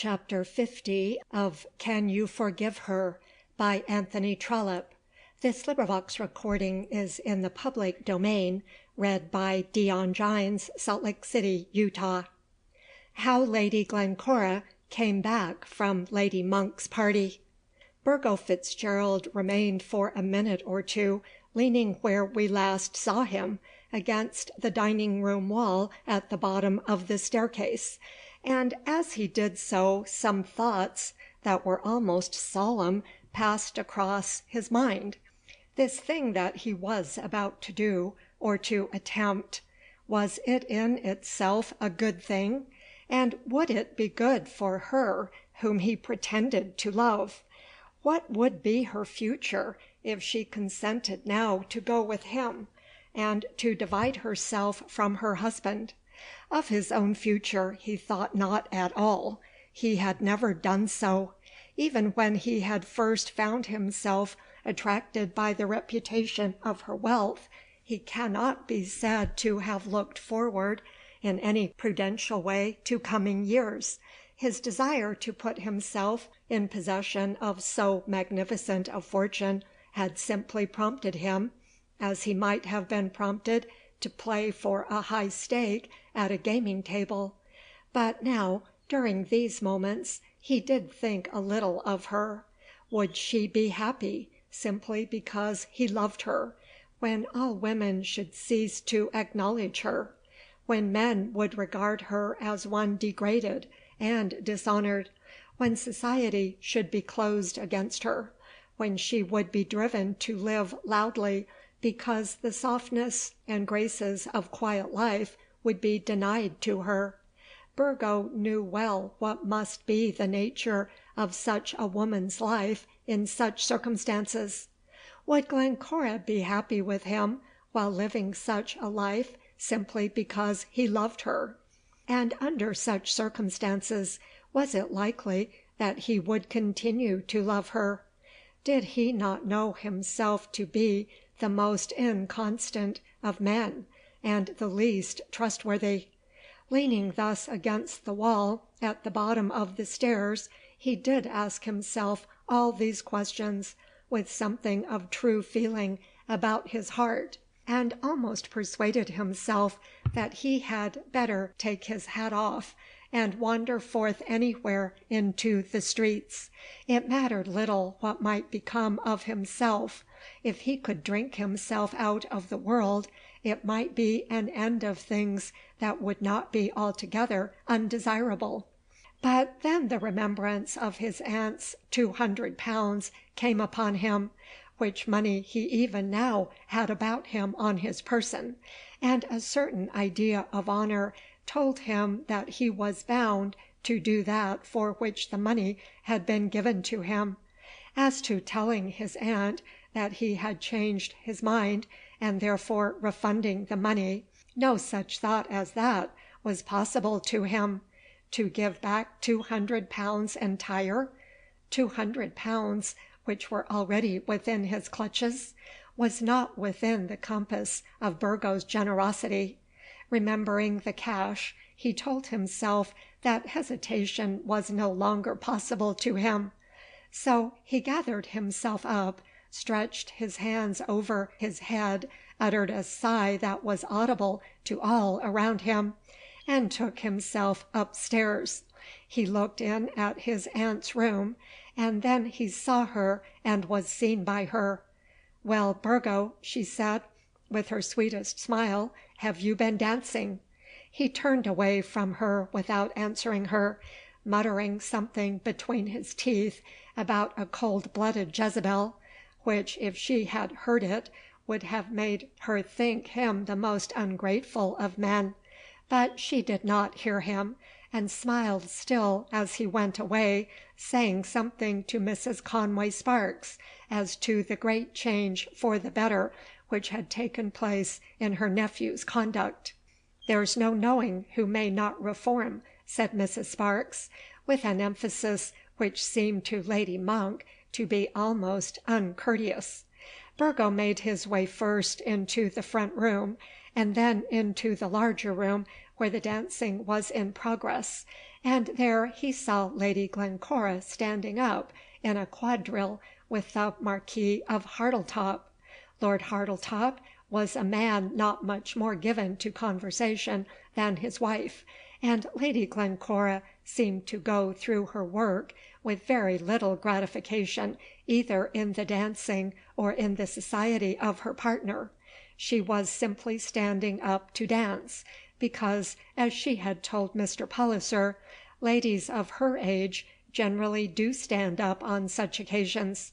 Chapter 50 of Can You Forgive Her by Anthony Trollope. This recording is in the public domain, read by Dion Gines, Salt Lake City, Utah. How Lady Glencora Came Back from Lady Monk's Party. Burgo Fitzgerald remained for a minute or two, leaning where we last saw him, against the dining-room wall at the bottom of the staircase, and as he did so some thoughts that were almost solemn passed across his mind. This thing that he was about to do, or to attempt, was it in itself a good thing? And would it be good for her whom he pretended to love? What would be her future if she consented now to go with him, and to divide herself from her husband? Of his own future he thought not at all. He had never done so. Even when he had first found himself attracted by the reputation of her wealth, he cannot be said to have looked forward in any prudential way to coming years. His desire to put himself in possession of so magnificent a fortune had simply prompted him, as he might have been prompted to play for a high stake at a gaming table. But now, during these moments, he did think a little of her. Would she be happy, simply because he loved her, when all women should cease to acknowledge her, when men would regard her as one degraded and dishonoured, when society should be closed against her, when she would be driven to live loudly because the softness and graces of quiet life would be denied to her? Burgo knew well what must be the nature of such a woman's life in such circumstances. Would Glencora be happy with him while living such a life simply because he loved her? And under such circumstances, was it likely that he would continue to love her? Did he not know himself to be the most inconstant of men, and the least trustworthy? Leaning thus against the wall at the bottom of the stairs, he did ask himself all these questions with something of true feeling about his heart, and almost persuaded himself that he had better take his hat off and wander forth anywhere into the streets. It mattered little what might become of himself. If he could drink himself out of the world, it might be an end of things that would not be altogether undesirable. But then the remembrance of his aunt's £200 came upon him, which money he even now had about him on his person, and a certain idea of honour told him that he was bound to do that for which the money had been given to him. As to telling his aunt that he had changed his mind, and therefore refunding the money, no such thought as that was possible to him. To give back £200 entire, £200 which were already within his clutches, was not within the compass of Burgo's generosity. Remembering the cash, he told himself that hesitation was no longer possible to him. So he gathered himself up, stretched his hands over his head, uttered a sigh that was audible to all around him, and took himself upstairs. He looked in at his aunt's room, and then he saw her and was seen by her. "Well, Burgo," she said, with her sweetest smile, "have you been dancing?" He turned away from her without answering her, muttering something between his teeth about a cold-blooded Jezebel, which, if she had heard it, would have made her think him the most ungrateful of men. But she did not hear him, and smiled still as he went away, saying something to Mrs. Conway Sparkes as to the great change for the better which had taken place in her nephew's conduct. "There's no knowing who may not reform," said Mrs. Sparkes, with an emphasis which seemed to Lady Monk to be almost uncourteous. Burgo made his way first into the front room, and then into the larger room where the dancing was in progress, and there he saw Lady Glencora standing up in a quadrille with the Marquis of Hartletop. Lord Hartletop was a man not much more given to conversation than his wife, and Lady Glencora seemed to go through her work with very little gratification either in the dancing or in the society of her partner. She was simply standing up to dance, because, as she had told Mr. Palliser, ladies of her age generally do stand up on such occasions.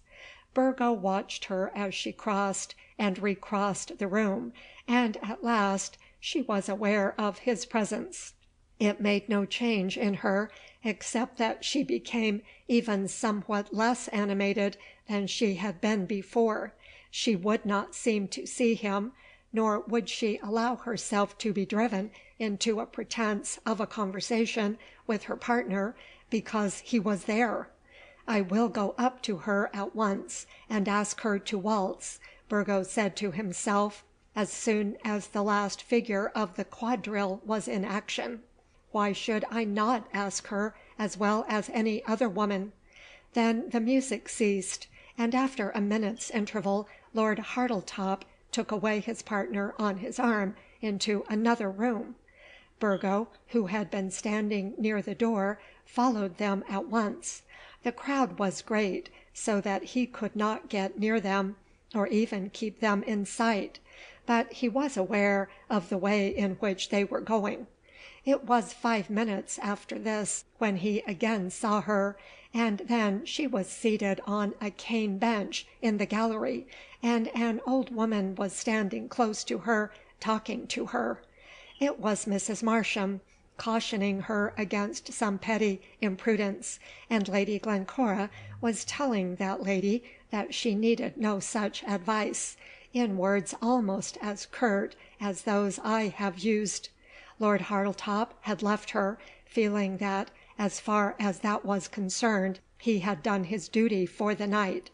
Burgo watched her as she crossed and recrossed the room, and at last she was aware of his presence. It made no change in her, except that she became even somewhat less animated than she had been before. She would not seem to see him, nor would she allow herself to be driven into a pretence of a conversation with her partner because he was there. "I will go up to her at once and ask her to waltz," Burgo said to himself, as soon as the last figure of the quadrille was in action. "Why should I not ask her as well as any other woman?" Then the music ceased, and after a minute's interval Lord Hartletop took away his partner on his arm into another room. Burgo, who had been standing near the door, followed them at once. The crowd was great, so that he could not get near them, or even keep them in sight, but he was aware of the way in which they were going. It was 5 minutes after this when he again saw her, and then she was seated on a cane bench in the gallery, and an old woman was standing close to her, talking to her. It was Mrs. Marsham, cautioning her against some petty imprudence, and Lady Glencora was telling that lady that she needed no such advice, in words almost as curt as those I have used. Lord Hartletop had left her, feeling that, as far as that was concerned, he had done his duty for the night.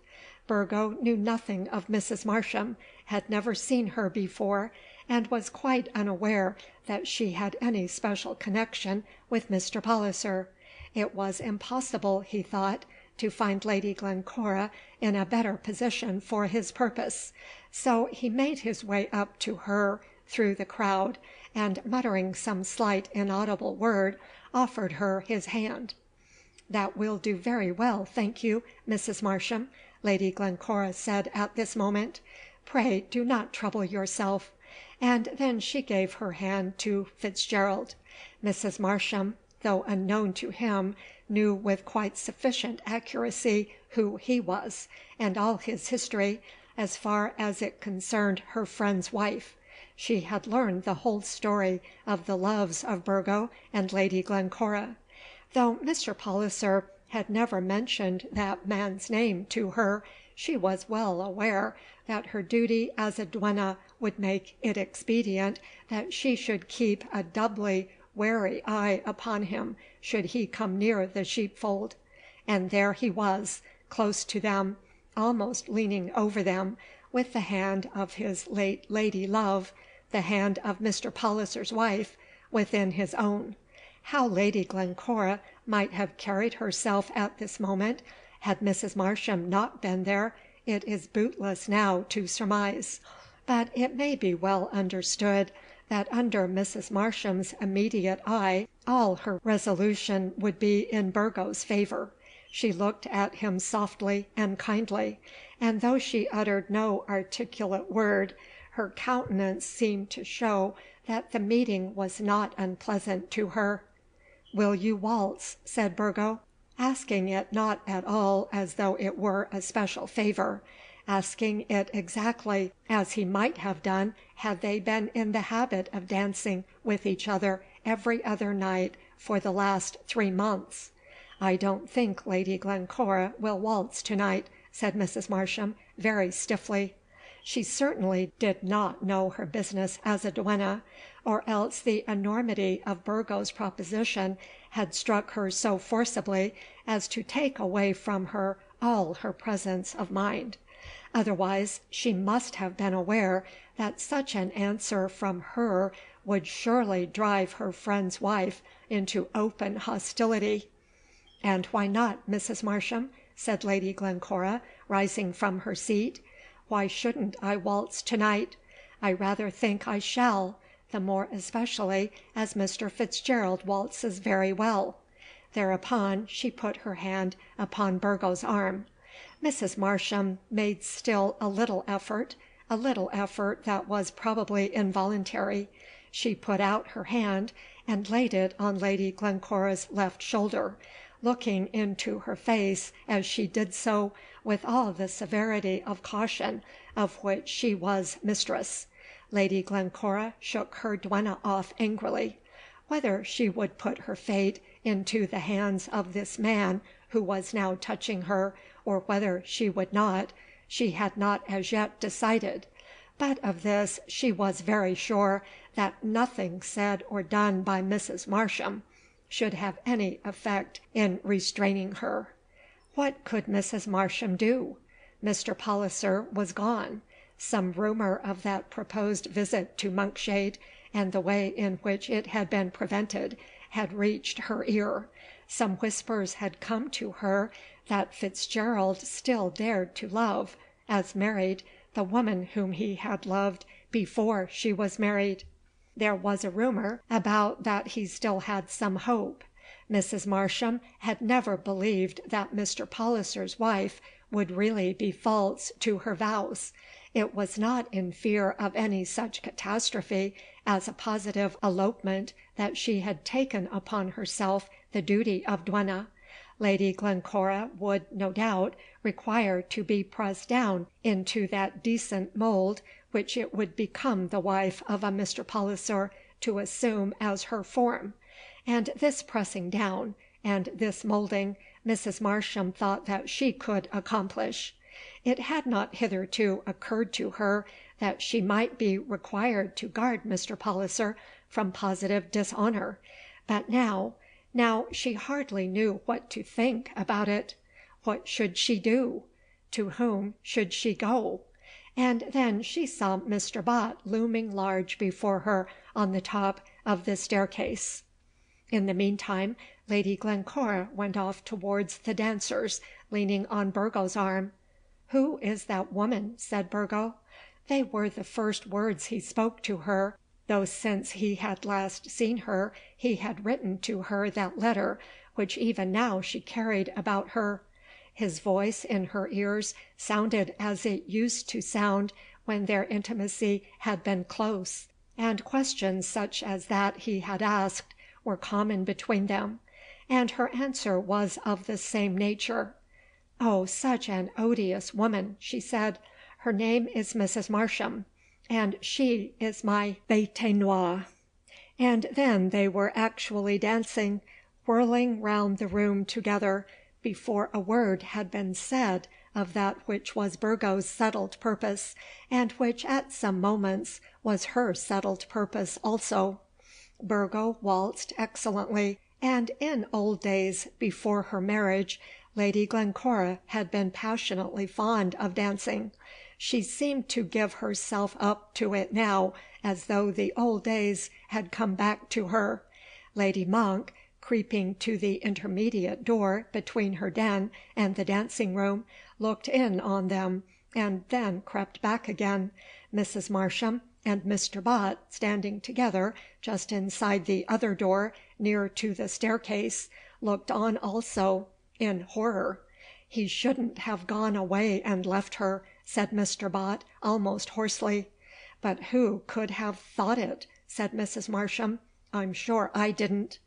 Burgo knew nothing of Mrs. Marsham, had never seen her before, and was quite unaware that she had any special connection with Mr. Palliser. It was impossible, he thought, to find Lady Glencora in a better position for his purpose. So he made his way up to her through the crowd, and muttering some slight inaudible word, offered her his hand. "That will do very well, thank you, Mrs. Marsham," Lady Glencora said at this moment. "Pray do not trouble yourself." And then she gave her hand to Fitzgerald. Mrs. Marsham, though unknown to him, knew with quite sufficient accuracy who he was, and all his history, as far as it concerned her friend's wife. She had learned the whole story of the loves of Burgo and Lady Glencora. Though Mr. Palliser had never mentioned that man's name to her, she was well aware that her duty as a duenna would make it expedient that she should keep a doubly wary eye upon him should he come near the sheepfold. And there he was, close to them, almost leaning over them, with the hand of his late lady love, the hand of Mr. Palliser's wife, within his own. How Lady Glencora might have carried herself at this moment, had Mrs. Marsham not been there, it is bootless now to surmise. But it may be well understood that under Mrs. Marsham's immediate eye all her resolution would be in Burgo's favour. She looked at him softly and kindly, and though she uttered no articulate word, her countenance seemed to show that the meeting was not unpleasant to her. "Will you waltz?" said Burgo, asking it not at all as though it were a special favour, asking it exactly as he might have done had they been in the habit of dancing with each other every other night for the last 3 months. "I don't think Lady Glencora will waltz to-night," said Mrs. Marsham very stiffly. She certainly did not know her business as a duenna, or else the enormity of Burgo's proposition had struck her so forcibly as to take away from her all her presence of mind. Otherwise she must have been aware that such an answer from her would surely drive her friend's wife into open hostility. "And why not, Mrs. Marsham?" said Lady Glencora, rising from her seat. "Why shouldn't I waltz to-night? I rather think I shall, the more especially as Mr. Fitzgerald waltzes very well." Thereupon she put her hand upon Burgo's arm. Mrs. Marsham made still a little effort that was probably involuntary. She put out her hand and laid it on Lady Glencora's left shoulder, looking into her face as she did so with all the severity of caution of which she was mistress. Lady Glencora shook her duenna off angrily. Whether she would put her fate into the hands of this man who was now touching her, or whether she would not, she had not as yet decided. But of this she was very sure, that nothing said or done by Mrs. Marsham should have any effect in restraining her. What could Mrs. Marsham do? Mr. Palliser was gone. Some rumour of that proposed visit to Monkshade, and the way in which it had been prevented, had reached her ear. Some whispers had come to her that Fitzgerald still dared to love, as married, the woman whom he had loved before she was married. There was a rumour about that he still had some hope. Mrs. Marsham had never believed that Mr. Palliser's wife would really be false to her vows. It was not in fear of any such catastrophe as a positive elopement that she had taken upon herself the duty of duenna. Lady Glencora would, no doubt, require to be pressed down into that decent mould which it would become the wife of a Mr. Palliser to assume as her form; and this pressing down, and this moulding, Mrs. Marsham thought that she could accomplish. It had not hitherto occurred to her that she might be required to guard Mr. Palliser from positive dishonour, but now she hardly knew what to think about it. What should she do? To whom should she go? And then she saw Mr. Bott looming large before her on the top of the staircase. In the meantime Lady Glencora went off towards the dancers, leaning on Burgo's arm. "Who is that woman?" said Burgo. They were the first words he spoke to her, though since he had last seen her he had written to her that letter which even now she carried about her. His voice in her ears sounded as it used to sound when their intimacy had been close, and questions such as that he had asked were common between them, and her answer was of the same nature. "Oh, such an odious woman!" she said. "Her name is Mrs. Marsham, and she is my bête noire." And then they were actually dancing, whirling round the room together, before a word had been said of that which was Burgo's settled purpose, and which at some moments was her settled purpose also. Burgo waltzed excellently, and in old days, before her marriage, Lady Glencora had been passionately fond of dancing. She seemed to give herself up to it now, as though the old days had come back to her. Lady Monk, creeping to the intermediate door between her den and the dancing-room, looked in on them, and then crept back again. Mrs. Marsham and Mr. Bott, standing together just inside the other door, near to the staircase, looked on also, in horror. "He shouldn't have gone away and left her," said Mr. Bott, almost hoarsely. "But who could have thought it?" said Mrs. Marsham. "I'm sure I didn't."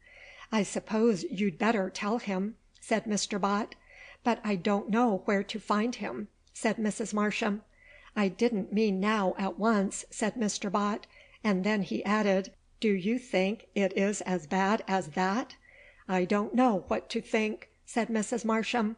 "I suppose you'd better tell him," said Mr. Bott. "But I don't know where to find him," said Mrs. Marsham. "I didn't mean now at once," said Mr. Bott, and then he added, "Do you think it is as bad as that?" "I don't know what to think," said Mrs. Marsham.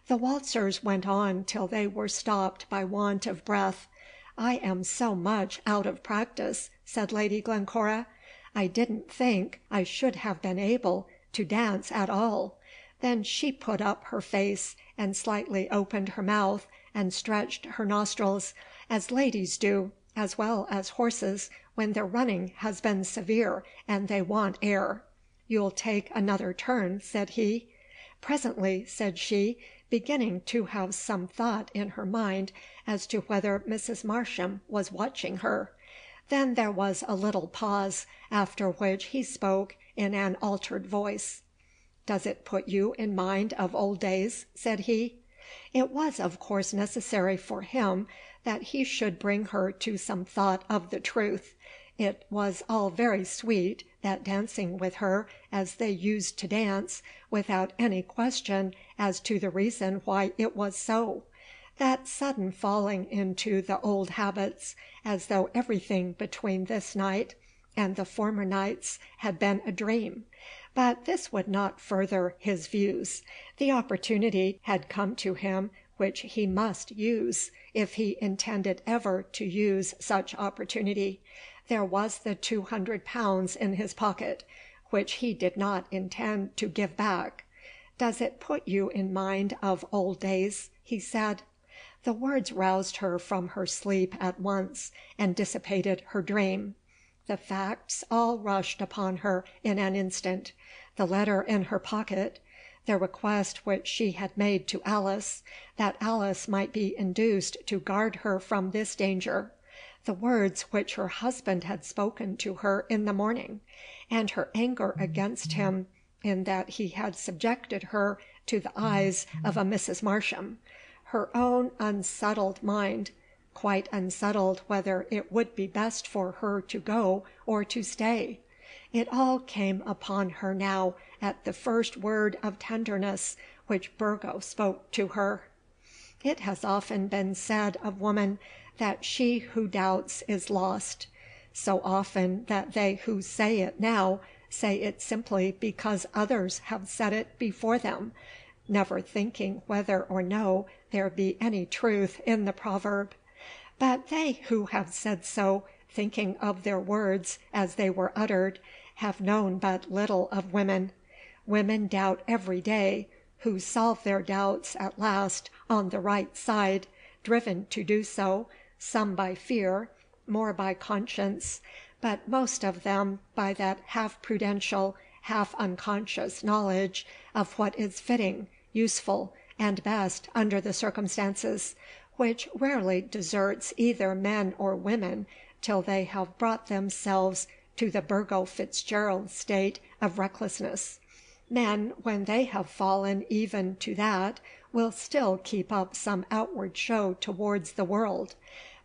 The waltzers went on till they were stopped by want of breath. "I am so much out of practice," said Lady Glencora. "I didn't think I should have been able to dance at all." Then she put up her face, and slightly opened her mouth, and stretched her nostrils, as ladies do, as well as horses, when their running has been severe and they want air. You'll take another turn, said he. Presently, said she, beginning to have some thought in her mind as to whether Mrs. Marsham was watching her. Then there was a little pause, after which he spoke in an altered voice. "Does it put you in mind of old days?" said he. It was of course necessary for him that he should bring her to some thought of the truth. It was all very sweet, that dancing with her as they used to dance, without any question as to the reason why it was so, that sudden falling into the old habits, as though everything between this night and the former nights had been a dream. But this would not further his views. The opportunity had come to him which he must use, if he intended ever to use such opportunity. There was the £200 in his pocket, which he did not intend to give back. "Does it put you in mind of old days?" he said. The words roused her from her sleep at once, and dissipated her dream. The facts all rushed upon her in an instant. The letter in her pocket, the request which she had made to Alice, that Alice might be induced to guard her from this danger, the words which her husband had spoken to her in the morning, and her anger against him in that he had subjected her to the eyes of a Mrs. Marsham, her own unsettled mind, quite unsettled whether it would be best for her to go or to stay. It all came upon her now at the first word of tenderness which Burgo spoke to her. It has often been said of woman that she who doubts is lost, so often that they who say it now say it simply because others have said it before them, never thinking whether or no there be any truth in the proverb. But they who have said so, thinking of their words as they were uttered, have known but little of women. Women doubt every day, who solve their doubts at last on the right side, driven to do so, some by fear, more by conscience, but most of them by that half prudential, half unconscious knowledge of what is fitting, useful, and best under the circumstances, which rarely deserts either men or women till they have brought themselves to the Burgo Fitzgerald state of recklessness. Men, when they have fallen even to that, will still keep up some outward show towards the world,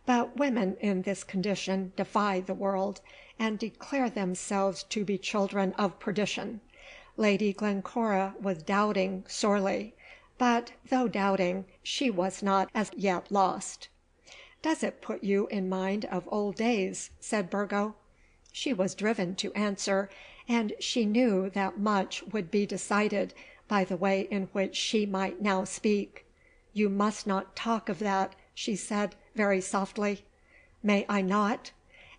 but women in this condition defy the world, and declare themselves to be children of perdition. Lady Glencora was doubting sorely, but though doubting, she was not as yet lost. "Does it put you in mind of old days?" said Burgo. She was driven to answer, and she knew that much would be decided by the way in which she might now speak. "You must not talk of that," she said very softly. "May I not?"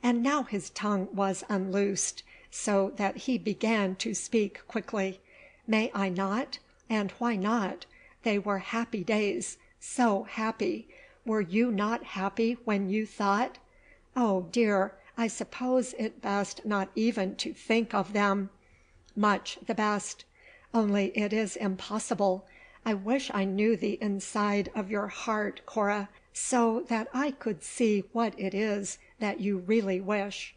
And now his tongue was unloosed, so that he began to speak quickly. "May I not? And why not? They were happy days, so happy. Were you not happy when you thought? Oh, dear, I suppose it best not even to think of them." "Much the best. Only it is impossible. I wish I knew the inside of your heart, Cora, so that I could see what it is that you really wish."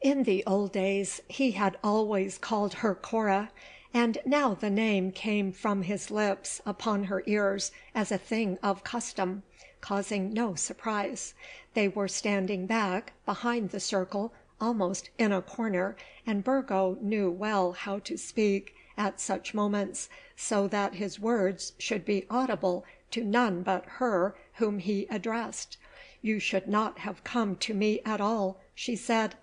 In the old days he had always called her Cora, and now the name came from his lips upon her ears as a thing of custom, causing no surprise. They were standing back, behind the circle, almost in a corner, and Burgo knew well how to speak at such moments, so that his words should be audible to none but her whom he addressed. "You should not have come to me at all," she said.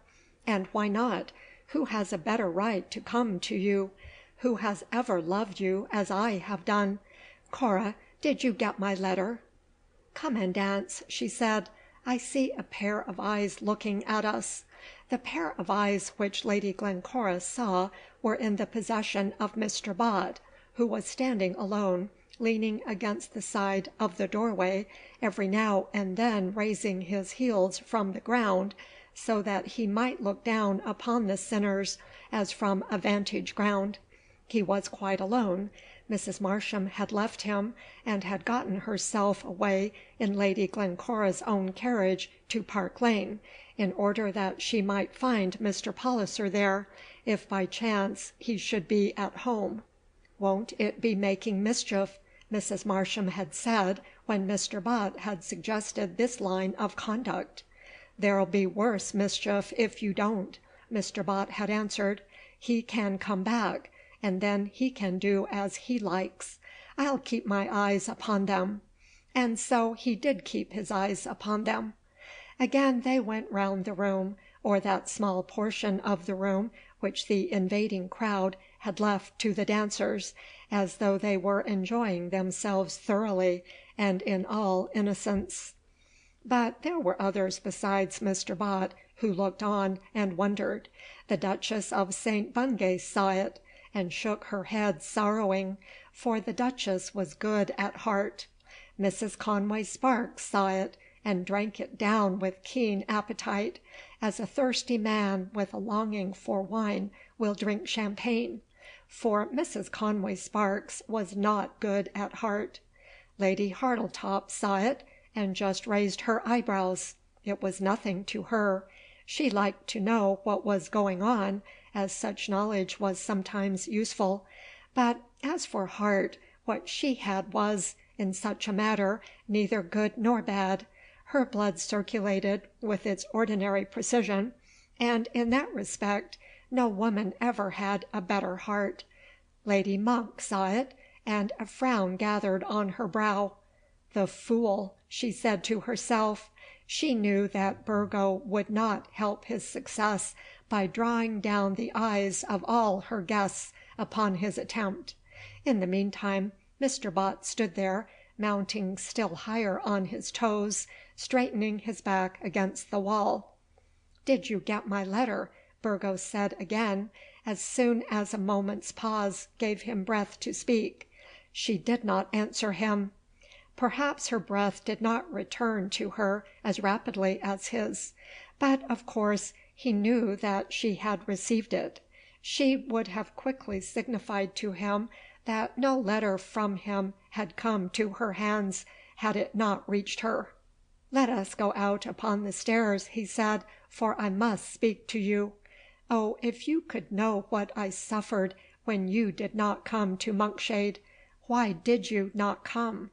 "And why not? Who has a better right to come to you? Who has ever loved you as I have done? Cora, did you get my letter?" "Come and dance," she said. "I see a pair of eyes looking at us." The pair of eyes which Lady Glencora saw were in the possession of Mr. Bott, who was standing alone, leaning against the side of the doorway, every now and then raising his heels from the ground, so that he might look down upon the sinners as from a vantage ground. He was quite alone. Mrs. Marsham had left him, and had gotten herself away in Lady Glencora's own carriage to Park Lane, in order that she might find Mr. Palliser there, if by chance he should be at home. "Won't it be making mischief?" Mrs. Marsham had said when Mr. Bott had suggested this line of conduct. "There'll be worse mischief if you don't," Mr. Bott had answered. "He can come back, and then he can do as he likes. I'll keep my eyes upon them." And so he did keep his eyes upon them. Again they went round the room, or that small portion of the room which the invading crowd had left to the dancers, as though they were enjoying themselves thoroughly and in all innocence. But there were others besides Mr. Bott who looked on and wondered. The Duchess of St. Bungay saw it, and shook her head sorrowing, for the Duchess was good at heart. Mrs. Conway Sparkes saw it, and drank it down with keen appetite, as a thirsty man with a longing for wine will drink champagne, for Mrs. Conway Sparkes was not good at heart. Lady Hartletop saw it, and just raised her eyebrows. It was nothing to her. She liked to know what was going on, as such knowledge was sometimes useful. But as for heart, what she had was, in such a matter, neither good nor bad. Her blood circulated with its ordinary precision, and in that respect no woman ever had a better heart. Lady Monk saw it, and a frown gathered on her brow. "The fool!" she said to herself. She knew that Burgo would not help his success by drawing down the eyes of all her guests upon his attempt. In the meantime, Mr. Bott stood there, mounting still higher on his toes, straightening his back against the wall. "Did you get my letter?" Burgo said again, as soon as a moment's pause gave him breath to speak. She did not answer him. Perhaps her breath did not return to her as rapidly as his, but of course he knew that she had received it. She would have quickly signified to him that no letter from him had come to her hands, had it not reached her. "Let us go out upon the stairs," he said, "for I must speak to you. Oh, if you could know what I suffered when you did not come to Monkshade! Why did you not come?"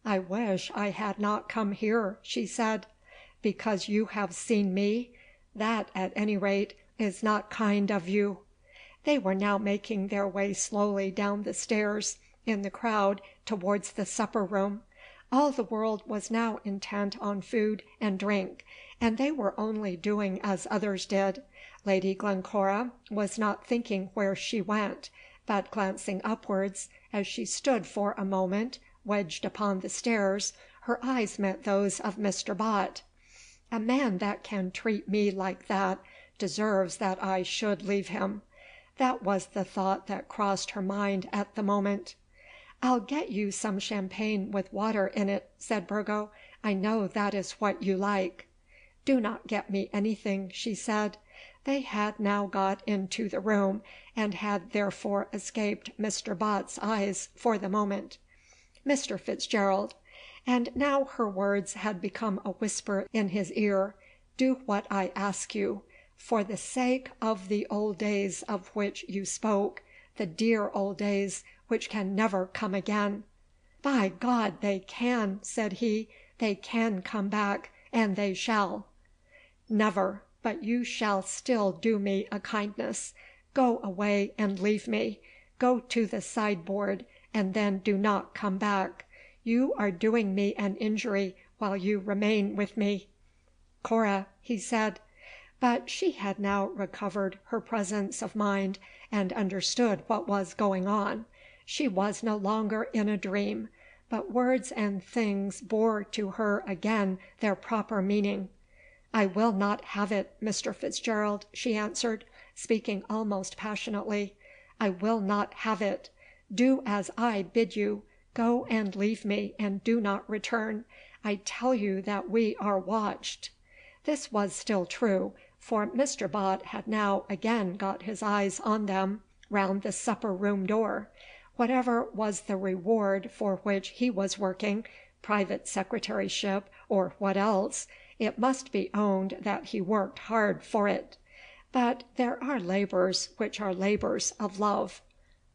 "I wish I had not come here," she said. "Because you have seen me? That, at any rate, is not kind of you." They were now making their way slowly down the stairs in the crowd towards the supper-room. All the world was now intent on food and drink, and they were only doing as others did. Lady Glencora was not thinking where she went, but glancing upwards, as she stood for a moment wedged upon the stairs, her eyes met those of Mr. Bott. "A man that can treat me like that deserves that I should leave him." That was the thought that crossed her mind at the moment. "I'll get you some champagne with water in it," said Burgo. "I know that is what you like." "Do not get me anything," she said. They had now got into the room, and had therefore escaped Mr. Bott's eyes for the moment. "Mr. Fitzgerald," and now her words had become a whisper in his ear, "do what I ask you. For the sake of the old days of which you spoke, the dear old days which can never come again." "By God, they can," said he. "They can come back, and they shall." "Never, but you shall still do me a kindness. Go away and leave me. Go to the sideboard, and then do not come back. You are doing me an injury while you remain with me." "Cora," he said. But she had now recovered her presence of mind, and understood what was going on. She was no longer in a dream, but words and things bore to her again their proper meaning. "I will not have it, Mr. Fitzgerald," she answered, speaking almost passionately. "I will not have it. Do as I bid you. Go and leave me, and do not return. I tell you that we are watched." This was still true, for Mr. Bott had now again got his eyes on them round the supper-room door. Whatever was the reward for which he was working, private secretaryship or what else, it must be owned that he worked hard for it. But there are labours which are labours of love.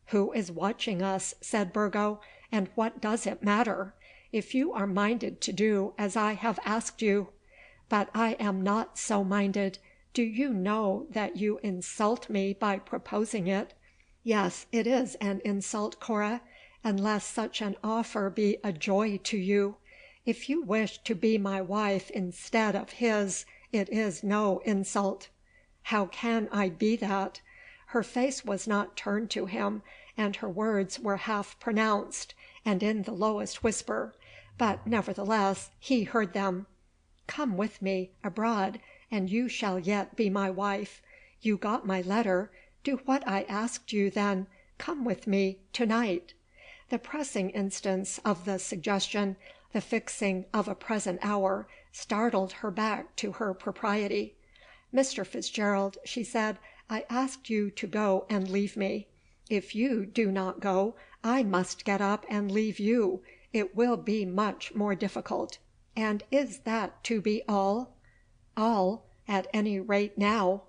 "Who is watching us?" said Burgo, "and what does it matter? If you are minded to do as I have asked you—" "But I am not so minded. Do you know that you insult me by proposing it?" "Yes, it is an insult, Cora, unless such an offer be a joy to you. If you wish to be my wife instead of his, it is no insult." "How can I be that?" Her face was not turned to him, and her words were half pronounced, and in the lowest whisper, but nevertheless he heard them. "Come with me abroad, and you shall yet be my wife. You got my letter. Do what I asked you, then. Come with me to-night." The pressing instance of the suggestion, the fixing of a present hour, startled her back to her propriety. "Mr. Fitzgerald," she said, "I asked you to go and leave me. If you do not go, I must get up and leave you. It will be much more difficult. And is that to be all?" "All, at any rate now."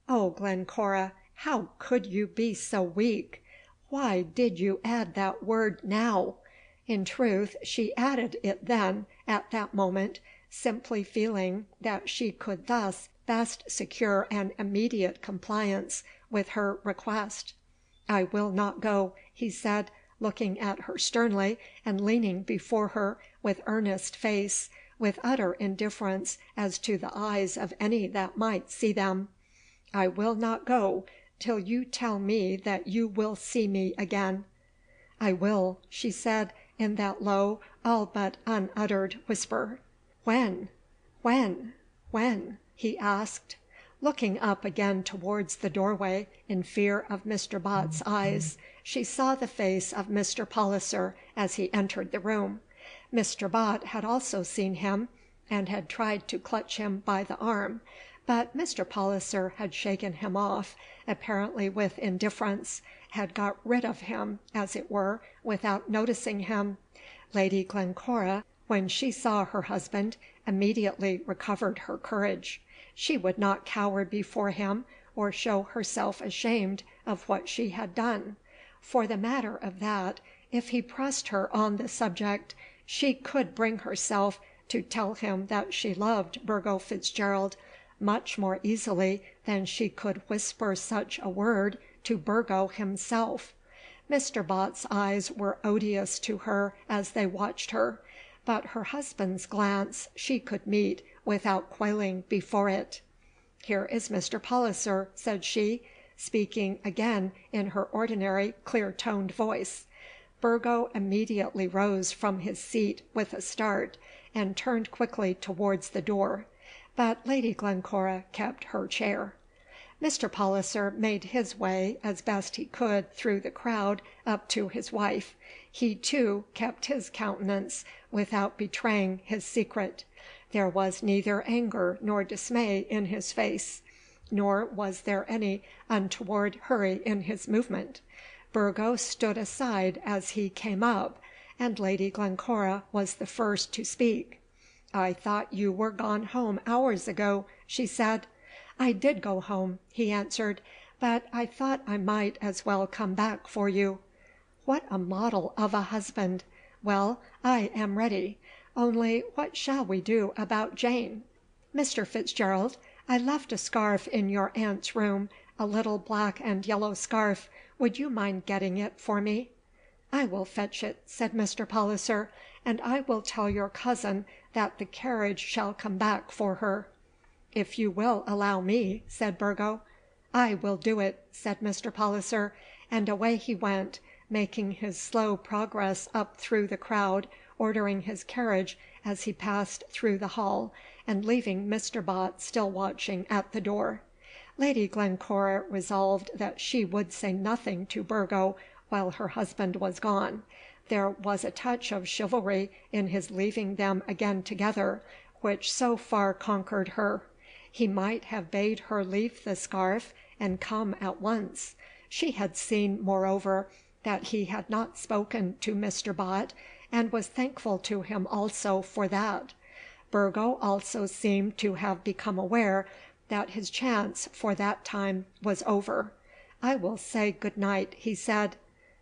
"Oh, Glencora, how could you be so weak? Why did you add that word now?" In truth, she added it then, at that moment, simply feeling that she could thus best secure an immediate compliance with her request. "I will not go," he said, looking at her sternly, and leaning before her with earnest face, with utter indifference as to the eyes of any that might see them. "I will not go till you tell me that you will see me again." "I will," she said, in that low, all but unuttered whisper. "When? When? When?" he asked, looking up again towards the doorway in fear of Mr. Bott's eyes. She saw the face of Mr. Palliser as he entered the room. Mr. Bott had also seen him, and had tried to clutch him by the arm, but Mr. Palliser had shaken him off, apparently with indifference, had got rid of him, as it were, without noticing him. Lady Glencora, when she saw her husband, immediately recovered her courage. She would not cower before him, or show herself ashamed of what she had done. For the matter of that, if he pressed her on the subject, she could bring herself to tell him that she loved Burgo Fitzgerald much more easily than she could whisper such a word to Burgo himself. Mr. Bott's eyes were odious to her as they watched her, but her husband's glance she could meet without quailing before it. "Here is Mr. Palliser," said she, speaking again in her ordinary clear-toned voice. Burgo immediately rose from his seat with a start, and turned quickly towards the door, but Lady Glencora kept her chair. Mr. Palliser made his way as best he could through the crowd up to his wife. He, too, kept his countenance without betraying his secret. There was neither anger nor dismay in his face, nor was there any untoward hurry in his movement. Burgo stood aside as he came up, and Lady Glencora was the first to speak. "I thought you were gone home hours ago," she said. "I did go home," he answered, "but I thought I might as well come back for you." "What a model of a husband! Well, I am ready. Only what shall we do about Jane? Mr. Fitzgerald, I left a scarf in your aunt's room, a little black and yellow scarf. Would you mind getting it for me?" "I will fetch it," said Mr. Palliser, "and I will tell your cousin that the carriage shall come back for her." "If you will allow me," said Burgo. "I will do it," said Mr. Palliser, and away he went, making his slow progress up through the crowd, ordering his carriage as he passed through the hall, and leaving Mr. Bott still watching at the door. Lady Glencora resolved that she would say nothing to Burgo while her husband was gone. There was a touch of chivalry in his leaving them again together, which so far conquered her. He might have bade her leave the scarf and come at once. She had seen, moreover, that he had not spoken to Mr. Bott, and was thankful to him also for that. Burgo also seemed to have become aware that his chance for that time was over. "I will say good night," he said.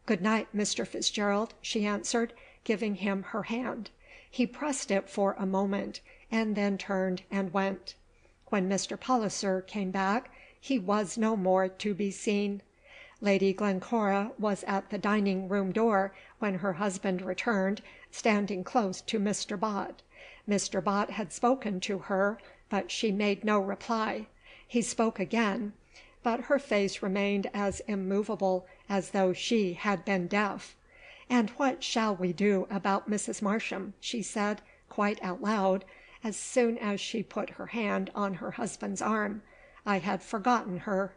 "Good night, Mr. Fitzgerald," she answered, giving him her hand. He pressed it for a moment, and then turned and went. When Mr. Palliser came back, he was no more to be seen. Lady Glencora was at the dining-room door when her husband returned, standing close to Mr. Bott. Mr. Bott had spoken to her, but she made no reply. He spoke again, but her face remained as immovable as though she had been deaf. "And what shall we do about Mrs. Marsham?" she said, quite out loud, as soon as she put her hand on her husband's arm. "I had forgotten her."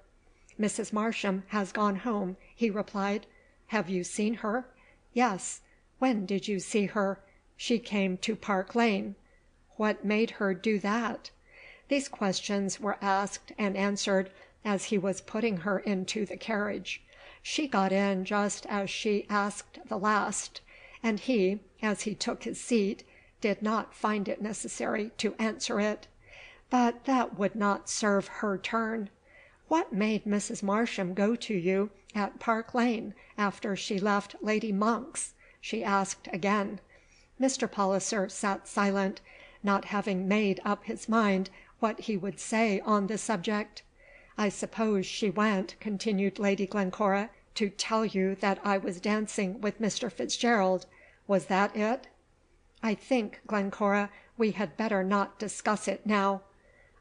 "Mrs. Marsham has gone home," he replied. "Have you seen her?" "Yes." "When did you see her?" "She came to Park Lane." "What made her do that?" These questions were asked and answered as he was putting her into the carriage. She got in just as she asked the last, and he, as he took his seat, did not find it necessary to answer it. But that would not serve her turn. "What made Mrs. Marsham go to you at Park Lane after she left Lady Monk's?" she asked again. Mr. Palliser sat silent, not having made up his mind what he would say on the subject. "I suppose she went," continued Lady Glencora, "to tell you that I was dancing with Mr. Fitzgerald. Was that it?" "I think, Glencora, we had better not discuss it now."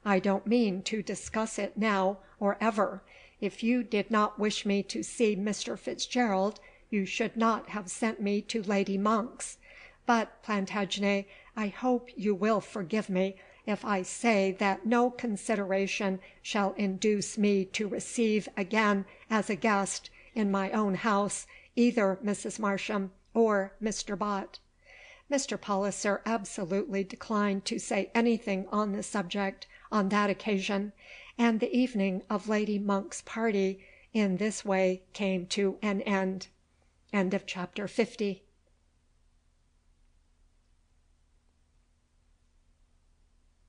"I don't mean to discuss it now or ever. If you did not wish me to see Mr. Fitzgerald, you should not have sent me to Lady Monk's. But, Plantagenet, I hope you will forgive me if I say that no consideration shall induce me to receive again as a guest in my own house either Mrs. Marsham or Mr. Bott." Mr. Palliser absolutely declined to say anything on the subject on that occasion, and the evening of Lady Monk's party in this way came to an end. Chapter 50.